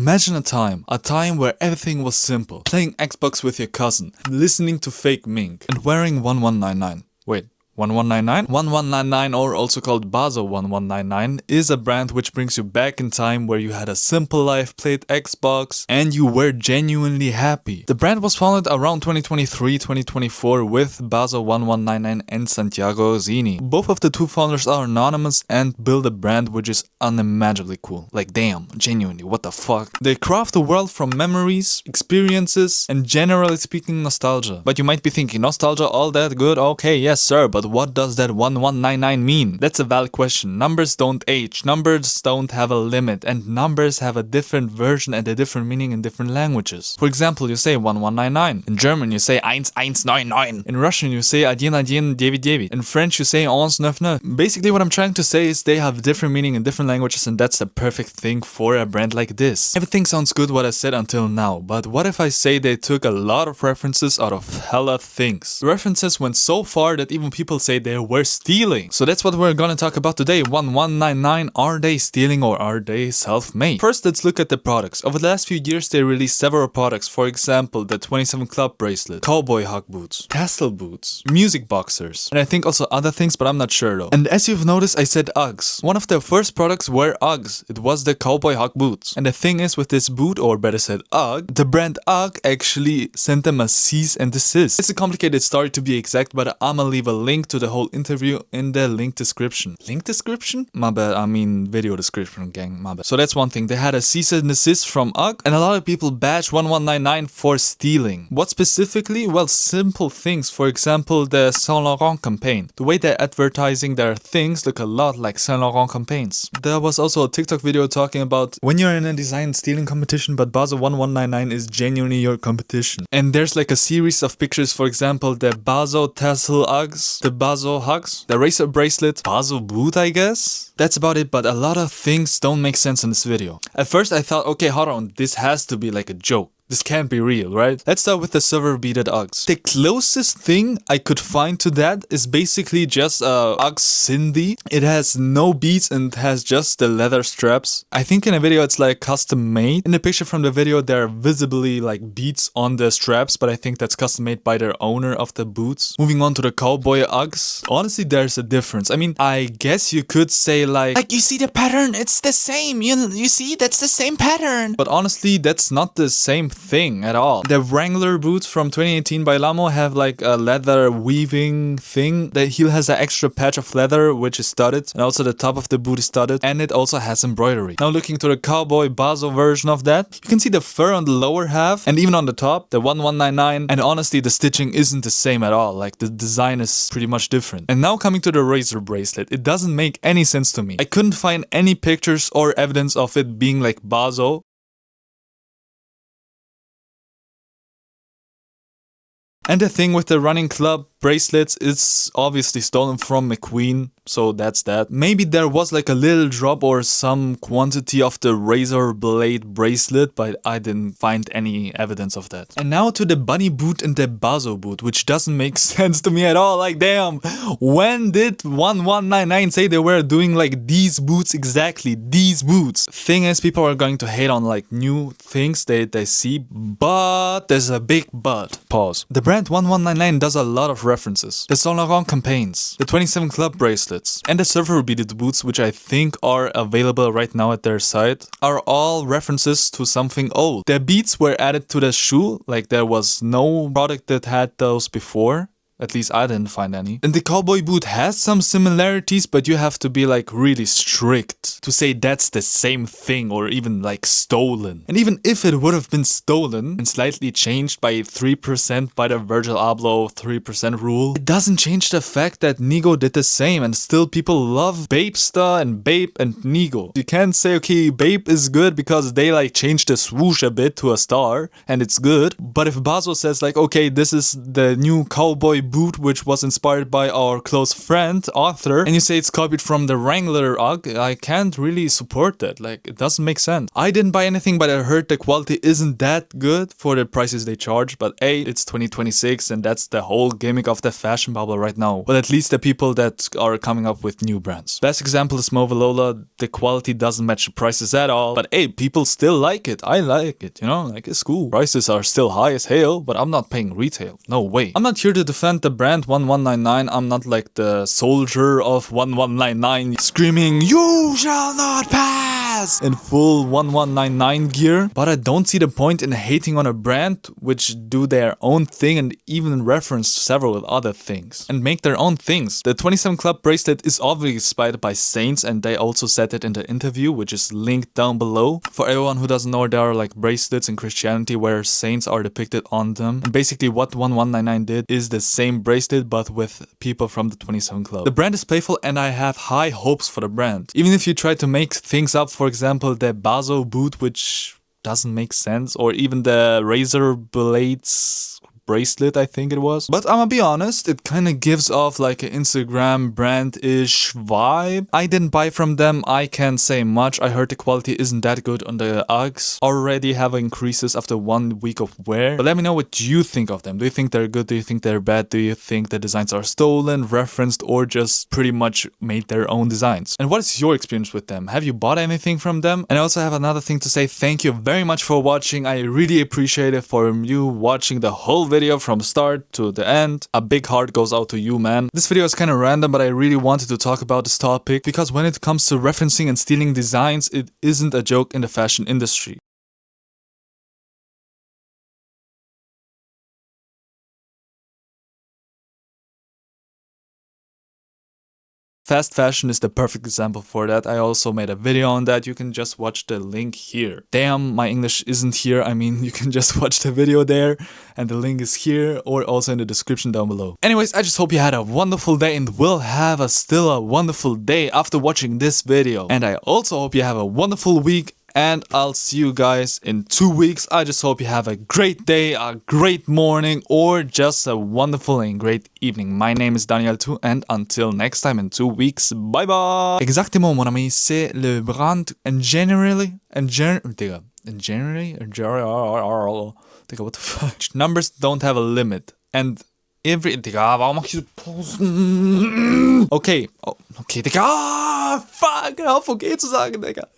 Imagine a time where everything was simple. Playing Xbox with your cousin, listening to Fakemink, and wearing 1199. Wait. 1199? 1199, or also called Bazo 1199, is a brand which brings you back in time where you had a simple life, played Xbox, and you were genuinely happy. The brand was founded around 2023-2024 with Bazo 1199 and Santiago Zini. Both of the two founders are anonymous and build a brand which is unimaginably cool. Like damn, genuinely, what the fuck? They craft the world from memories, experiences, and generally speaking nostalgia. But you might be thinking, nostalgia all that good? Okay, yes sir, but what does that 1199 mean? That's a valid question. Numbers don't age, numbers don't have a limit, and numbers have a different version and a different meaning in different languages. For example, you say 1199. In German you say 1199. In Russian you say 1199. In French you say 1199. Basically what I'm trying to say is they have different meaning in different languages, and that's the perfect thing for a brand like this. Everything sounds good what I said until now, but what if I say they took a lot of references out of hella things? The references went so far that even people say they were stealing. So that's what we're gonna talk about today. 1199, are they stealing or are they self-made? First, let's look at the products. Over the last few years, they released several products. For example, the 27 Club bracelet, Cowboy Hugg boots, tassel boots, music boxers, and I think also other things, but I'm not sure though. And as you've noticed, I said Uggs. One of their first products were Uggs. It was the Cowboy Hugg boots. And the thing is with this boot, or better said Ugg, the brand Ugg actually sent them a cease and desist. It's a complicated story to be exact, but I'ma leave a link to the whole interview in the link description. Link description? My bad, I mean video description, gang, my bad. So that's one thing. They had a cease and desist from Ugg, and a lot of people bash 1199 for stealing. What specifically? Well, simple things. For example, the Saint Laurent campaign. The way they're advertising their things look a lot like Saint Laurent campaigns. There was also a TikTok video talking about when you're in a design stealing competition, but Bazo 1199 is genuinely your competition. And there's like a series of pictures, for example, the Bazo tassel Uggs, the Bazo Hugs, the racer bracelet, Bazo Boot, I guess? That's about it, but a lot of things don't make sense in this video. At first I thought, okay, hold on, this has to be like a joke. This can't be real, right? Let's start with the Surfer Beaded Uggs. The closest thing I could find to that is basically just a Ugg Cindy. It has no beads and has just the leather straps. I think in a video it's like custom made. In the picture from the video there are visibly like beads on the straps, but I think that's custom made by their owner of the boots. Moving on to the Cowboy Uggs. Honestly, there's a difference. I mean, I guess you could say like you see the pattern, it's the same. You see, that's the same pattern. But honestly, that's not the same thing at all. The Wrangler boots from 2018 by Lamo have like a leather weaving thing. The heel has an extra patch of leather which is studded, and also the top of the boot is studded, and it also has embroidery. Now looking to the Cowboy Bazo version of that, you can see the fur on the lower half and even on the top, the 1199, and honestly the stitching isn't the same at all. Like the design is pretty much different. And now coming to the razor bracelet, it doesn't make any sense to me. I couldn't find any pictures or evidence of it being like Bazo. And the thing with the running club bracelets, it's obviously stolen from McQueen, so that's that. Maybe there was like a little drop or some quantity of the razor blade bracelet, but I didn't find any evidence of that. And now to the bunny boot and the Bazo boot, which doesn't make sense to me at all. Like damn, when did 1199 say they were doing like these boots exactly? These boots. Thing is, people are going to hate on like new things they see, but there's a big but. Pause. The brand 1199 does a lot of references. The Saint Laurent campaigns, the 27 Club bracelets, and the Surfer Beaded boots, which I think are available right now at their site, are all references to something old. The beads were added to the shoe, like there was no product that had those before. At least I didn't find any. And the Cowboy boot has some similarities, but you have to be like really strict to say that's the same thing or even like stolen. And even if it would have been stolen and slightly changed by 3% by the Virgil Abloh 3% rule, it doesn't change the fact that Nigo did the same, and still people love Bapesta and Bape and Nigo. You can't say, okay, Bape is good because they like changed the swoosh a bit to a star and it's good. But if Bazo says like, okay, this is the new Cowboy boot, which was inspired by our close friend, Arthur, and you say it's copied from the Wrangler Ugg, I can't really support that. Like, it doesn't make sense. I didn't buy anything, but I heard the quality isn't that good for the prices they charge. But hey, it's 2026 and that's the whole gimmick of the fashion bubble right now. But at least the people that are coming up with new brands. Best example is Movalola. The quality doesn't match the prices at all. But hey, people still like it. I like it, you know, like it's cool. Prices are still high as hell, but I'm not paying retail. No way. I'm not here to defend the brand 1199. I'm not like the soldier of 1199 screaming, "You shall not pass!" in full 1199 gear. But I don't see the point in hating on a brand which do their own thing and even reference several other things and make their own things. The 27 Club bracelet is obviously inspired by saints, and they also said it in the interview, which is linked down below. For everyone who doesn't know, there are like bracelets in Christianity where saints are depicted on them. And basically what 1199 did is the same bracelet but with people from the 27 Club. The brand is playful and I have high hopes for the brand. Even if you try to make things up, for example the Bazo Boot, which doesn't make sense, or even the razor blades bracelet, I think it was. But I'm gonna be honest, it kind of gives off like an Instagram brand-ish vibe. I didn't buy from them, I can't say much. I heard the quality isn't that good on the Uggs. Already have increases after 1 week of wear. But let me know what you think of them. Do you think they're good? Do you think they're bad? Do you think the designs are stolen, referenced, or just pretty much made their own designs? And what is your experience with them? Have you bought anything from them? And I also have another thing to say. Thank you very much for watching. I really appreciate it for you watching the whole video from start to the end. A big heart goes out to you, man. This video is kind of random, but I really wanted to talk about this topic because when it comes to referencing and stealing designs, it isn't a joke in the fashion industry. Fast fashion is the perfect example for that. I also made a video on that. You can just watch the link here. Damn, my English isn't here. I mean, you can just watch the video there and the link is here or also in the description down below. Anyways, I just hope you had a wonderful day and will have still a wonderful day after watching this video. And I also hope you have a wonderful week. And I'll see you guys in 2 weeks. I just hope you have a great day, a great morning, or just a wonderful and great evening. My name is Daniel too, and until next time in 2 weeks, bye bye. Exactement, mon ami, c'est le brand and generally, digga, what the fuck? Numbers don't have a limit, and every, digga, warum mach ich so Pausen? Okay, oh, okay, digga, fuck, hör auf, okay zu sagen, digga.